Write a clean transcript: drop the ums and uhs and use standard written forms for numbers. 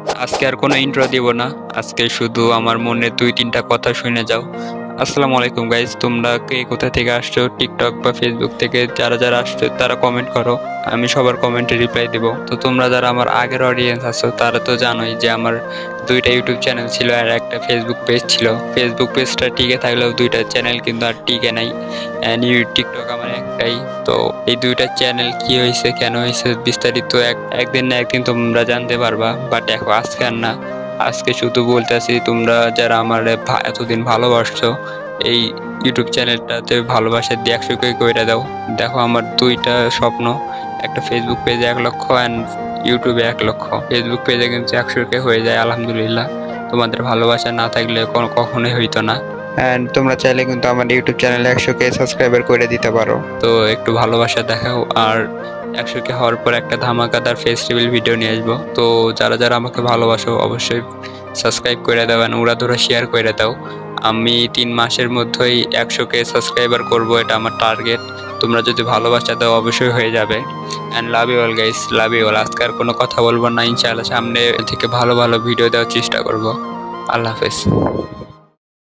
আজকে আর কোনো ইন্ট্রো দিব না, আজকে শুধু আমার মনে দুই তিনটা কথা শুনে যাও। আসসালামু আলাইকুম গাইজ, তোমরা কে কোথা থেকে আসছো, টিকটক বা ফেসবুক থেকে যারা যারা আসছো তারা কমেন্ট করো, আমি সবার কমেন্টে রিপ্লাই দিব। তো তোমরা যারা আমার আগের অডিয়েন্স আছো তারা তো জানোই যে আমার দুইটা ইউটিউব চ্যানেল ছিল আর একটা ফেসবুক পেজ ছিল। ফেসবুক পেজটা টিকে থাকলেও দুইটা চ্যানেল কিন্তু আর টিকে নাই। অ্যান্ড টিকটক আমার একটাই। তো এই দুইটা চ্যানেল কি হয়েছে, কেন হয়েছে, বিস্তারিত একদিন না একদিন তোমরা জানতে পারবা। বাট দেখো আজকে আর না, আজকে শুধু বলতেছি তোমরা যারা আমার এতদিন ভালোবাসছো, এই ইউটিউব চ্যানেলটাতে ভালোবাসা দিয়ে 100K কইরা দাও। দেখো আমার দুইটা স্বপ্ন, একটা ফেসবুক পেজে 1 লক্ষ অ্যান্ড ইউটিউবে 1 লক্ষ। ফেসবুক পেজে কিন্তু 100K হয়ে যায় আলহামদুলিল্লাহ। তোমাদের ভালোবাসা না থাকলে কখনোই হইতো না। অ্যান্ড তোমরা চাইলে কিন্তু আমার ইউটিউব চ্যানেলে 100K সাবস্ক্রাইবার করে দিতে পারো। তো একটু ভালোবাসা দেখাও। আর 100K হওয়ার পর একটা ধামাকাদার ফেস্টিভ্যাল ভিডিও নিয়ে আসবো। তো যারা যারা আমাকে ভালোবাসো অবশ্যই সাবস্ক্রাইব করে দাও, উড়াধুরা শেয়ার করে দাও। আমি 3 মাসের মধ্যেই 100K সাবস্ক্রাইবার করব, এটা আমার টার্গেট। তোমরা যদি ভালোবাসা দাও অবশ্যই হয়ে যাবে। And love you all guys, love you all. আজকে আর কোনো কথা বলবো না, ইনশাআল্লাহ সামনে থেকে ভালো ভালো ভিডিও দেওয়ার চেষ্টা করব। আল্লাহ হাফেজ।